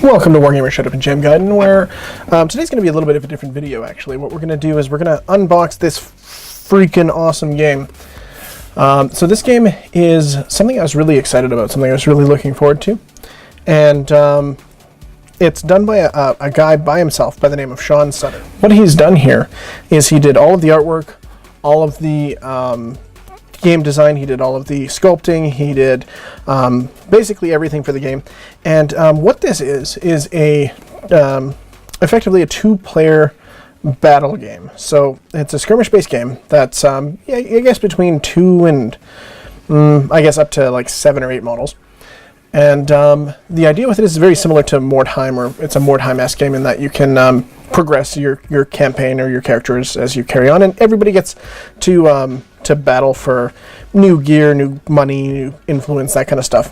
Welcome to Wargamers Shut Up and Jam Guide, where today's going to be a little bit of a different video, actually. What we're going to do is we're going to unbox this freaking awesome game. So this game is something I was really excited about, something I was really looking forward to. And it's done by a guy by himself by the name of Sean Sutter. What he's done here is he did all of the artwork, all of the game design, he did all of the sculpting, he did basically everything for the game. And what this is a effectively a two-player battle game. So it's a skirmish-based game that's I guess between 2 and I guess up to like 7 or 8 models. And the idea with it is very similar to Mordheim, or it's a Mordheim-esque game in that you can progress your campaign or your characters as you carry on, and everybody gets to battle for new gear, new money, new influence, that kind of stuff.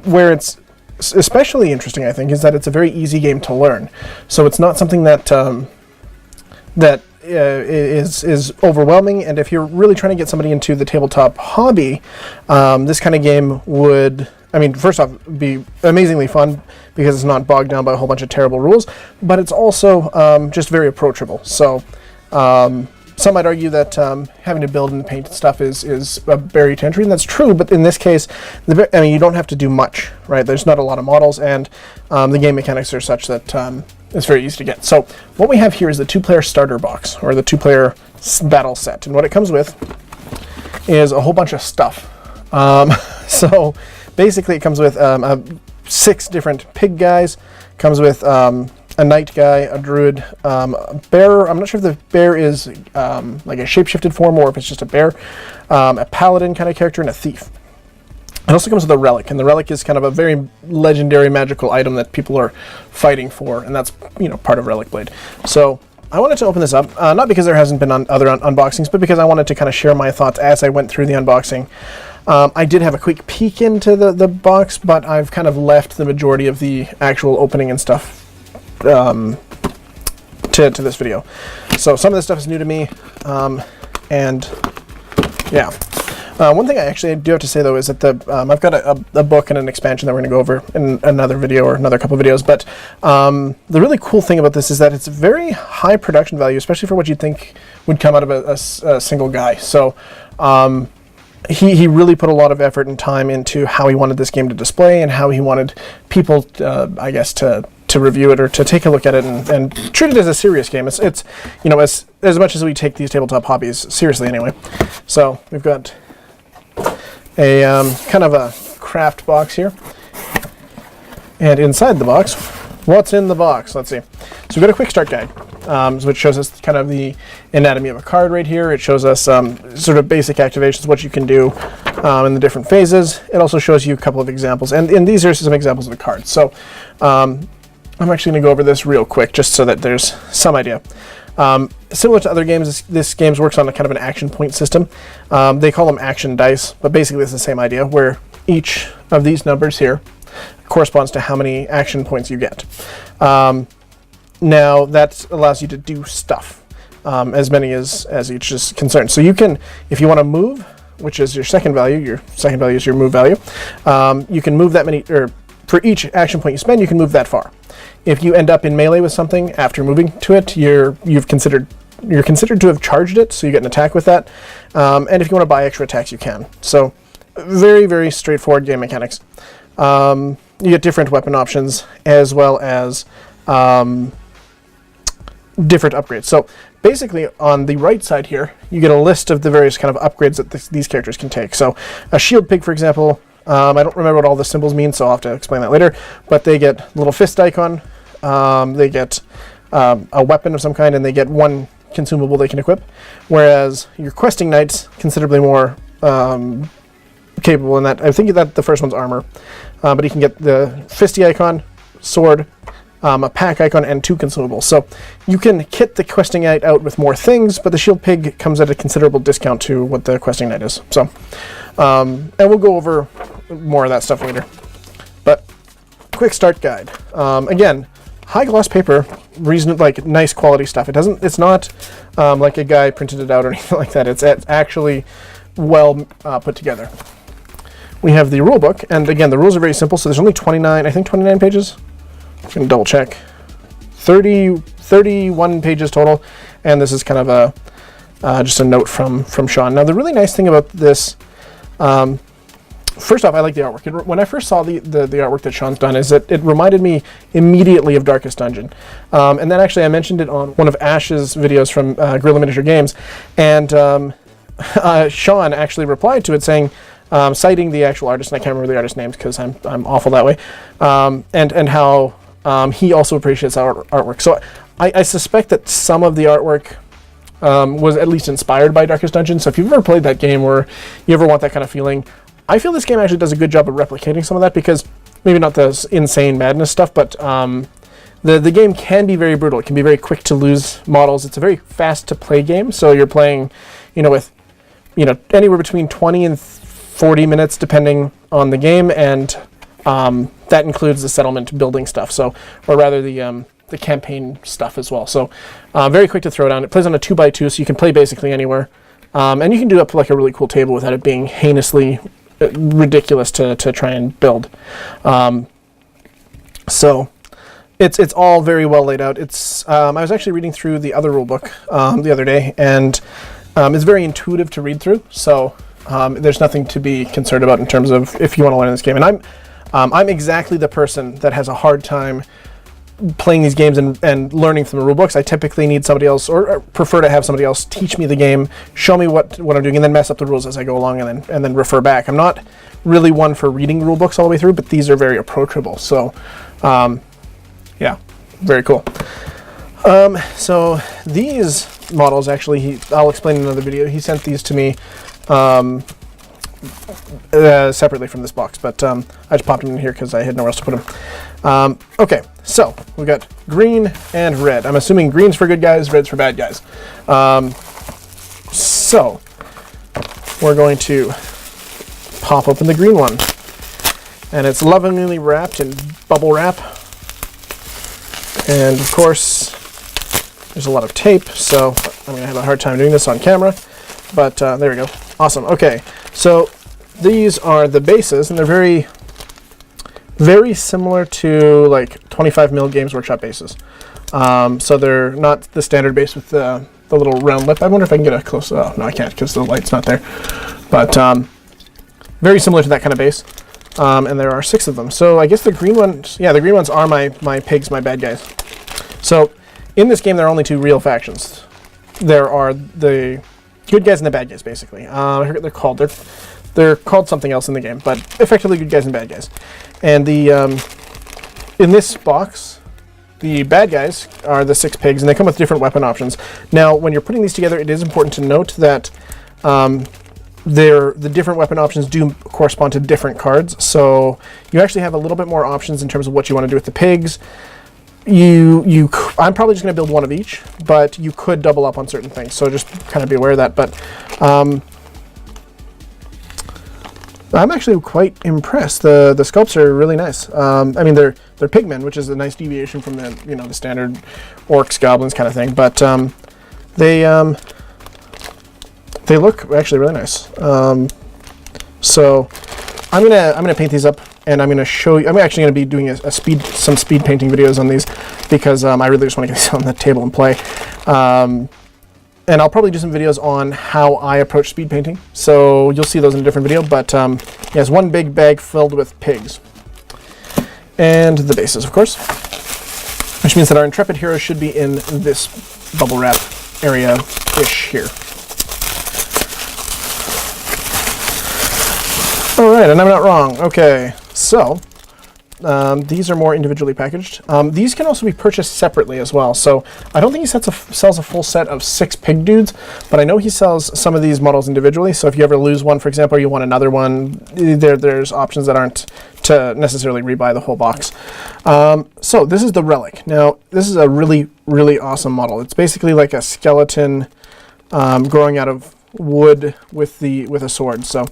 Where it's especially interesting, I think, is that it's a very easy game to learn. So it's not something that is overwhelming, and if you're really trying to get somebody into the tabletop hobby, this kind of game would, I mean, first off, be amazingly fun because it's not bogged down by a whole bunch of terrible rules, but it's also just very approachable. So some might argue that having to build and paint stuff is a barrier to entry, and that's true, but in this case, you don't have to do much, right? There's not a lot of models, and the game mechanics are such that it's very easy to get. So what we have here is the two-player starter box, or the two-player battle set, and what it comes with is a whole bunch of stuff. So basically it comes with 6 different pig guys, comes with a knight guy, a druid, a bear. I'm not sure if the bear is like a shape-shifted form or if it's just a bear, a paladin kind of character, and a thief. It also comes with a relic, and the relic is kind of a very legendary magical item that people are fighting for, and that's, you know, part of Relicblade. So I wanted to open this up, not because there hasn't been other unboxings, but because I wanted to kind of share my thoughts as I went through the unboxing. I did have a quick peek into the box, but I've kind of left the majority of the actual opening and stuff to this video. So some of this stuff is new to me, and yeah. One thing I actually do have to say, though, is that I've got a book and an expansion that we're going to go over in another video or another couple of videos, but the really cool thing about this is that it's a very high production value, especially for what you'd think would come out of a single guy. So he really put a lot of effort and time into how he wanted this game to display and how he wanted people, I guess, to review it or to take a look at it and treat it as a serious game. It's you know, as much as we take these tabletop hobbies seriously anyway. So we've got a kind of a craft box here, and inside the box, what's in the box? Let's see. So we've got a Quickstart guide, which shows us kind of the anatomy of a card right here. It shows us sort of basic activations, what you can do in the different phases. It also shows you a couple of examples, and these are some examples of the cards. So I'm actually going to go over this real quick just so that there's some idea. Similar to other games, this game works on a kind of an action point system. They call them action dice, but basically it's the same idea, where each of these numbers here corresponds to how many action points you get. Now that allows you to do stuff, as many as each is concerned. So you can, if you want to move, which is your second value is your move value, you can move that many, or for each action point you spend, you can move that far. If you end up in melee with something after moving to it, you're considered to have charged it, so you get an attack with that. And if you want to buy extra attacks, you can. So very, very straightforward game mechanics. You get different weapon options as well as different upgrades. So basically on the right side here, you get a list of the various kind of upgrades that these characters can take. So a shield pig, for example, I don't remember what all the symbols mean, so I'll have to explain that later, but they get a little fist icon, they get a weapon of some kind, and they get 1 consumable they can equip, whereas your questing knight's considerably more capable in that. I think that the first one's armor, but he can get the fisty icon, sword, a pack icon, and 2 consumables. So you can kit the questing knight out with more things, but the shield pig comes at a considerable discount to what the questing knight is. So, and we'll go over more of that stuff later. But quick start guide. Again, high gloss paper, like nice quality stuff. It's not like a guy printed it out or anything like that. It's actually well put together. We have the rule book, and again, the rules are very simple. So there's only 29 pages. I'm gonna double check. 31 pages total, and this is kind of a just a note from Sean. Now, the really nice thing about this, first off, I like the artwork. When I first saw the artwork that Sean's done, is that it reminded me immediately of Darkest Dungeon. And then actually I mentioned it on one of Ash's videos from Guerrilla Miniature Games, and Sean actually replied to it saying, citing the actual artist, and I can't remember the artist's names because I'm awful that way, and how he also appreciates our artwork. So I suspect that some of the artwork was at least inspired by Darkest Dungeon. So if you've ever played that game or you ever want that kind of feeling, I feel this game actually does a good job of replicating some of that, because maybe not the insane madness stuff, but the game can be very brutal. It can be very quick to lose models. It's a very fast to play game, so you're playing, with, anywhere between 20 and 40 minutes depending on the game, and that includes the settlement building stuff. So, or rather the campaign stuff as well. So very quick to throw down. It plays on a 2x2, so you can play basically anywhere. And you can do up like a really cool table without it being heinously ridiculous to try and build. So it's all very well laid out. I was actually reading through the other rulebook the other day, and it's very intuitive to read through. So there's nothing to be concerned about in terms of if you want to learn this game. And I'm exactly the person that has a hard time playing these games and learning from the rule books. I typically need somebody else, or prefer to have somebody else teach me the game, show me what I'm doing, and then mess up the rules as I go along, and then refer back. I'm not really one for reading rule books all the way through, but these are very approachable. So, yeah, very cool. So these models, actually, I'll explain in another video. He sent these to me separately from this box, but I just popped them in here because I had nowhere else to put them. Okay, so we've got green and red. I'm assuming green's for good guys, red's for bad guys. So we're going to pop open the green one, and it's lovingly wrapped in bubble wrap, and of course there's a lot of tape, so I'm going to have a hard time doing this on camera, but there we go. Awesome. Okay, so these are the bases, and they're very, very similar to like 25 mil Games Workshop bases. So they're not the standard base with the little round lip. I wonder if I can get a close. Oh no, I can't because the light's not there. But very similar to that kind of base. And there are 6 of them. So I guess the green ones, yeah, the green ones are my pigs, my bad guys. So in this game, there are only 2 real factions. There are the good guys and the bad guys, basically. I forget what they're called. They're called something else in the game, but effectively good guys and bad guys. And in this box, the bad guys are the 6 pigs, and they come with different weapon options. Now, when you're putting these together, it is important to note that the different weapon options do correspond to different cards. So you actually have a little bit more options in terms of what you want to do with the pigs. I'm probably just going to build one of each, but you could double up on certain things, so just kind of be aware of that. But I'm actually quite impressed. The sculpts are really nice. I mean, they're pigmen, which is a nice deviation from the the standard orcs, goblins kind of thing. But they look actually really nice. So I'm gonna paint these up, and I'm gonna show you. I'm actually gonna be doing some speed painting videos on these, because I really just want to get these on the table and play. And I'll probably do some videos on how I approach speed painting. So you'll see those in a different video. But yes, one big bag filled with pigs. And the bases, of course. Which means that our intrepid hero should be in this bubble wrap area-ish here. Alright, and I'm not wrong. Okay, so these are more individually packaged. These can also be purchased separately as well. So I don't think he sells a full set of 6 pig dudes, but I know he sells some of these models individually. So if you ever lose one, for example, or you want another one, there's options that aren't to necessarily rebuy the whole box. So this is the Relic. Now, this is a really, really awesome model. It's basically like a skeleton growing out of wood with a sword. So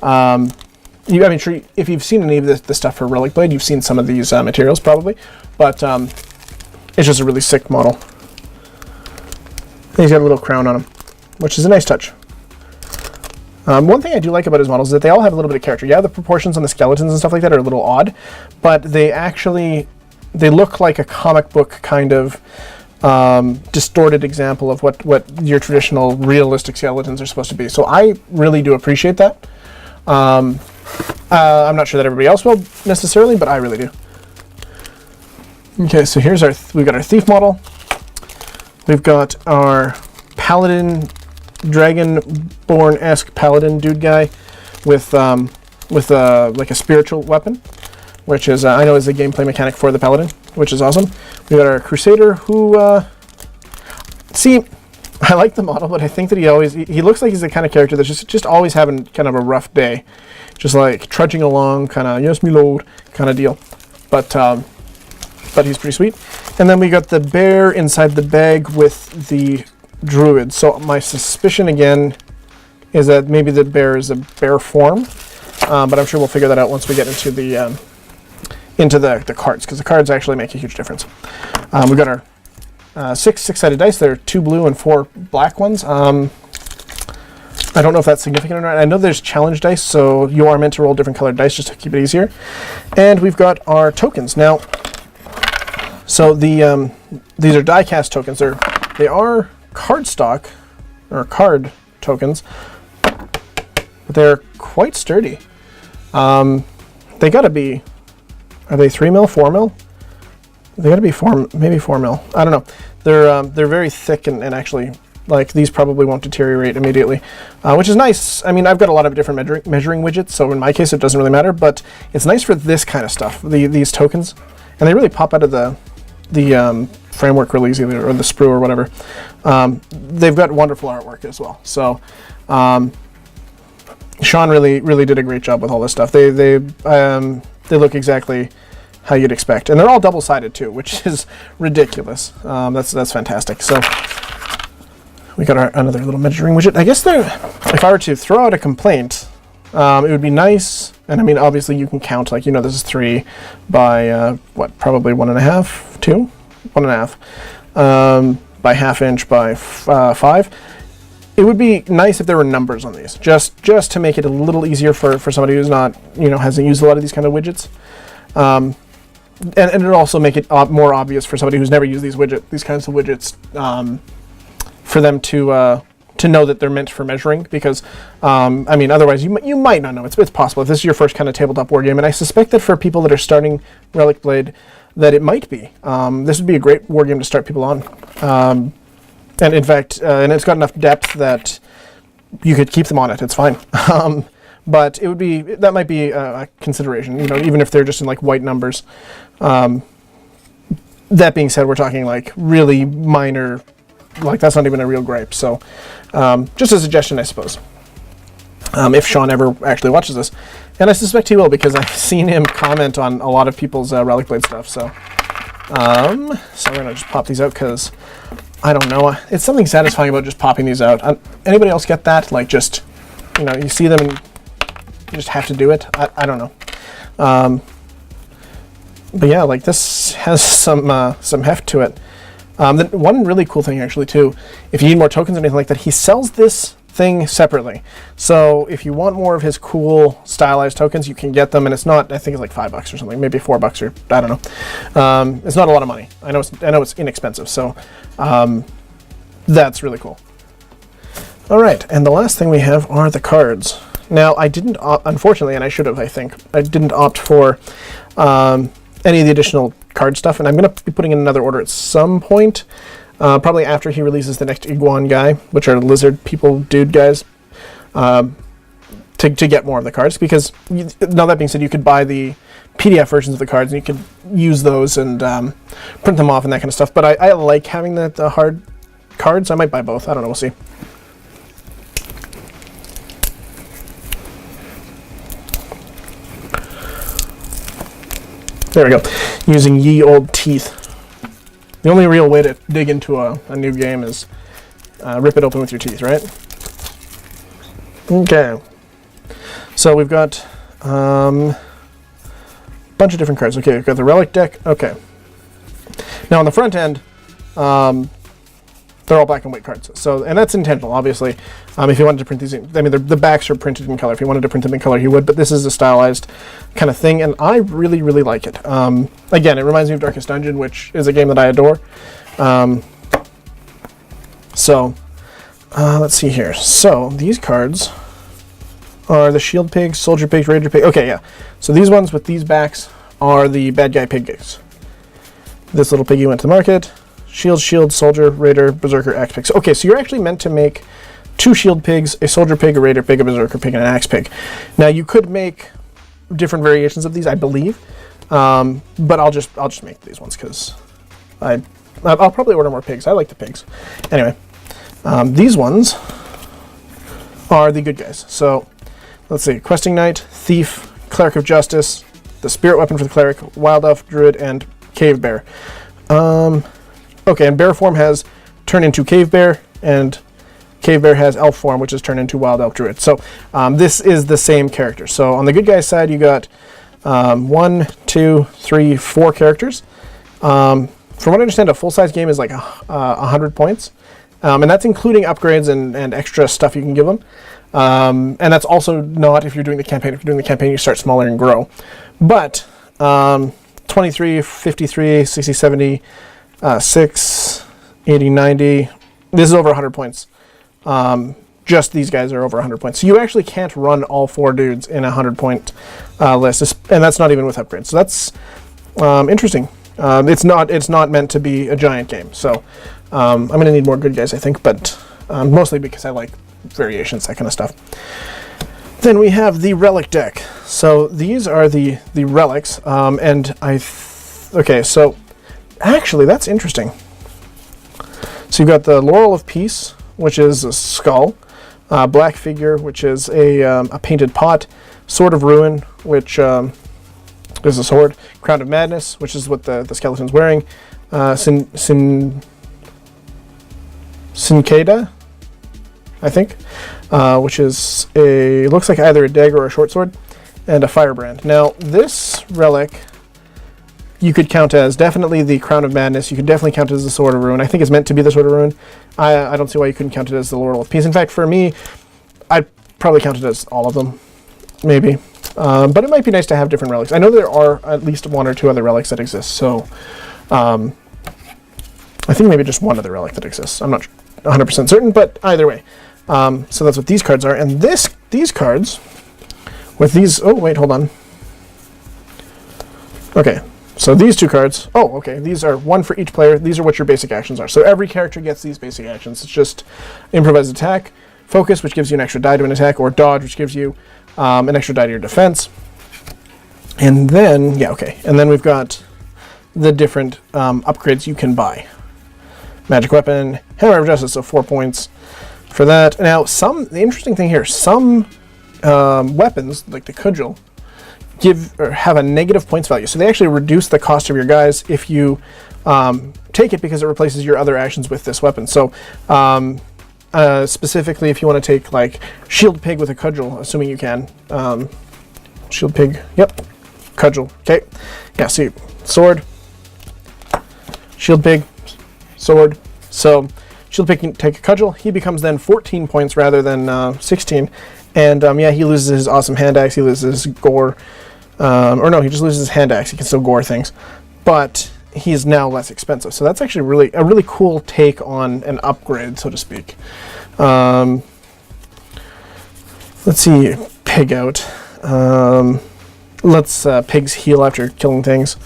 I'm sure if you've seen any of the stuff for Relicblade, you've seen some of these materials probably, but it's just a really sick model. And he's got a little crown on him, which is a nice touch. One thing I do like about his models is that they all have a little bit of character. Yeah, the proportions on the skeletons and stuff like that are a little odd, but they actually they look like a comic book kind of distorted example of what your traditional realistic skeletons are supposed to be. So I really do appreciate that. I'm not sure that everybody else will necessarily, but I really do. Okay, so here's we've got our thief model. We've got our paladin, dragonborn-esque paladin dude guy with like a spiritual weapon, which is I know is a gameplay mechanic for the paladin, which is awesome. We got our crusader who see, I like the model, but I think that he looks like he's the kind of character that's just always having kind of a rough day, just like trudging along, kind of yes me lord kind of deal. But he's pretty sweet. And then we got the bear inside the bag with the druid. So my suspicion again is that maybe the bear is a bear form, but I'm sure we'll figure that out once we get into the cards, because the cards actually make a huge difference. We've got our six-sided dice. There are 2 blue and 4 black ones. I don't know if that's significant or not. I know there's challenge dice, so you are meant to roll different colored dice just to keep it easier. And we've got our tokens. Now, so these are Diecast tokens. They are cardstock, or card tokens, but they're quite sturdy. They gotta be, are they 3 mil, 4 mil? They gotta be maybe 4 mil. I don't know. They're very thick and actually, like, these probably won't deteriorate immediately, which is nice. I mean, I've got a lot of different measuring widgets, so in my case it doesn't really matter, but it's nice for this kind of stuff, these tokens, and they really pop out of the framework really easily, or the sprue or whatever. They've got wonderful artwork as well. So Sean really did a great job with all this stuff. They look exactly how you'd expect, and they're all double-sided too, which is ridiculous. That's fantastic. So we got another little measuring widget. I guess if I were to throw out a complaint, it would be nice, and I mean obviously you can count, like, this is 3 by what, probably 1.5, 2, 1.5 by ½ inch by 5. It would be nice if there were numbers on these, just to make it a little easier for somebody who's not, hasn't used a lot of these kind of widgets. And it would also make it more obvious for somebody who's never used these kinds of widgets, for them to know that they're meant for measuring, because I mean, otherwise you might not know. It's possible if this is your first kind of tabletop war game, and I suspect that for people that are starting Relicblade, that it might be. This would be a great war game to start people on, and in fact, and it's got enough depth that you could keep them on it. It's fine. But that might be a consideration, even if they're just in like white numbers. That being said, we're talking like really minor, like that's not even a real gripe. So just a suggestion, I suppose. If Sean ever actually watches this, and I suspect he will, because I've seen him comment on a lot of people's Relicblade stuff. So we're gonna just pop these out, because I don't know, it's something satisfying about just popping these out. Anybody else get that? Like, just you see them and you just have to do it. I don't know. But yeah, like, this has some heft to it. One really cool thing actually too, if you need more tokens or anything like that, he sells this thing separately. So if you want more of his cool stylized tokens, you can get them, and it's not, I think it's like $5 or something, maybe $4 or I don't know. It's not a lot of money. I know it's inexpensive, so that's really cool. All right, and the last thing we have are the cards. Now, I didn't, unfortunately, and I should have, I think, I didn't opt for any of the additional card stuff, and I'm going to be putting in another order at some point, probably after he releases the next Iguan guy, which are lizard people dude guys, to get more of the cards, because, now that being said, you could buy the PDF versions of the cards, and you could use those and print them off and that kind of stuff, but I like having the hard cards. I might buy both. I don't know. We'll see. There we go. Using ye old teeth. The only real way to dig into a new game is rip it open with your teeth, right? Okay. So we've got a bunch of different cards. Okay, we've got the Relic Deck. Okay. Now on the front end, they're all black and white cards. So, and that's intentional, obviously. If you wanted to print these, I mean, the backs are printed in color. If you wanted to print them in color, you would, but this is a stylized kind of thing, and I really, really like it. Again, it reminds me of Darkest Dungeon, which is a game that I adore. Let's see here. So, these cards are the Shield Pig, Soldier Pig, Raider Pig. Okay, yeah. So these ones with these backs are the bad guy pigs. This little piggy went to the market. Shield, Soldier, Raider, Berserker, Axe Pig. So, okay, so you're actually meant to make 2 Shield Pigs, a Soldier Pig, a Raider Pig, a Berserker Pig, and an Axe Pig. Now, you could make different variations of these, I believe, but I'll just make these ones because I'll probably order more pigs. I like the pigs. Anyway, these ones are the good guys. So, let's see. Questing Knight, Thief, Cleric of Justice, the Spirit Weapon for the Cleric, Wild Elf, Druid, and Cave Bear. Okay, and Bear form has turned into Cave Bear, and Cave Bear has Elf form, which is turned into Wild Elf Druid. So this is the same character. So on the good guys side, you got 1, 2, 3, 4 characters. From what I understand, a full-size game is like 100 points. And that's including upgrades and extra stuff you can give them. And that's also not if you're doing the campaign. If you're doing the campaign, you start smaller and grow. But 23, 53, 60, 70, 6, 80, 90. This is over 100 points. Just these guys are over 100 points. So you actually can't run all 4 dudes in a 100-point list. And that's not even with upgrades. So that's interesting. It's not meant to be a giant game. So I'm going to need more good guys, I think. But mostly because I like variations, that kind of stuff. Then we have the Relic Deck. So these are the relics, and okay, so actually that's interesting. So you've got the Laurel of Peace, which is a skull, Black Figure, which is a painted pot, Sword of Ruin, which is a sword, Crown of Madness, which is what the skeleton's wearing, Cincada, I think, which is looks like either a dagger or a short sword, and a firebrand. Now, this relic you could count as definitely the Crown of Madness. You could definitely count it as the Sword of Ruin. I think it's meant to be the Sword of Ruin. I don't see why you couldn't count it as the Laurel of Peace. In fact, for me, I'd probably count it as all of them, maybe. But it might be nice to have different relics. I know there are at least 1 or 2 other relics that exist, so I think maybe just 1 other relic that exists. I'm not 100% certain, but either way. So that's what these cards are. And these cards, with these... Oh, wait, hold on. Okay, so these 2 cards... Oh, okay, these are 1 for each player. These are what your basic actions are. So every character gets these basic actions. It's just Improvised Attack, Focus, which gives you an extra die to an attack, or Dodge, which gives you an extra die to your defense. And then... Yeah, okay. And then we've got the different upgrades you can buy. Magic Weapon, Hammer of Justice, so 4 points for that. Now, the interesting thing here, some weapons, like the Cudgel, have a negative points value. So they actually reduce the cost of your guys if you take it, because it replaces your other actions with this weapon. So specifically, if you want to take like Shield Pig with a Cudgel, assuming you can. Shield Pig, yep. Cudgel, okay. Yeah, see, sword, Shield Pig, sword. So Shield Pig can take a Cudgel. He becomes then 14 points rather than 16. And yeah, he loses his awesome hand axe. He loses his gore. Or no, he just loses his hand axe. He can still gore things. But he's now less expensive. So that's actually a really cool take on an upgrade, so to speak. Let's see, Pig out. Let's pigs heal after killing things.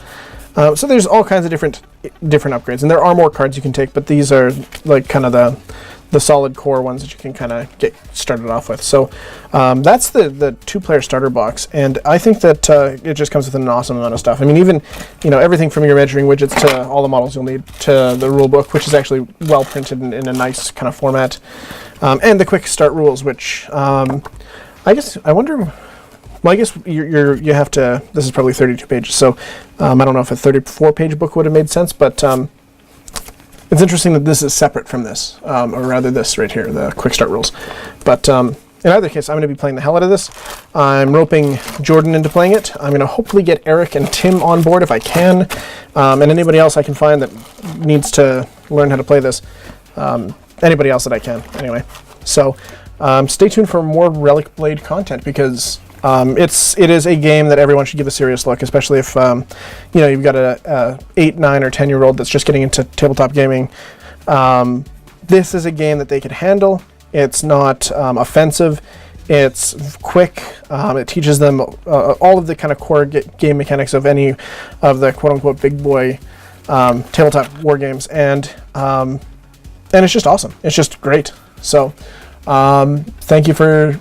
So there's all kinds of different upgrades, and there are more cards you can take, but these are like kind of the solid core ones that you can kind of get started off with. So that's the 2-player starter box, and I think that it just comes with an awesome amount of stuff. I mean, even everything from your measuring widgets to all the models you'll need to the rule book, which is actually well printed in a nice kind of format, and the Quickstart rules, which I guess I wonder. Well, I guess you have to. This is probably 32 pages, so I don't know if a 34-page book would have made sense, but it's interesting that this is separate from this, or rather this right here, the Quickstart rules. But in either case, I'm going to be playing the hell out of this. I'm roping Jordan into playing it. I'm going to hopefully get Eric and Tim on board if I can, and anybody else I can find that needs to learn how to play this. anybody else that I can, anyway. So stay tuned for more Relicblade content, because it is a game that everyone should give a serious look, especially if you've got a 8, 9, or 10-year-old that's just getting into tabletop gaming. This is a game that they could handle. It's not offensive. It's quick. It teaches them all of the kind of core game mechanics of any of the quote-unquote big boy tabletop war games, and it's just awesome. It's just great. So thank you for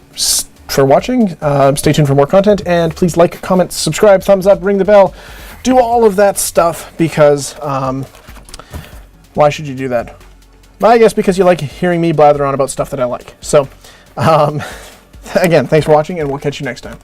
watching. Stay tuned for more content, and please like, comment, subscribe, thumbs up, ring the bell, do all of that stuff, because why should you do that? I guess because you like hearing me blather on about stuff that I like. So again, thanks for watching, and we'll catch you next time.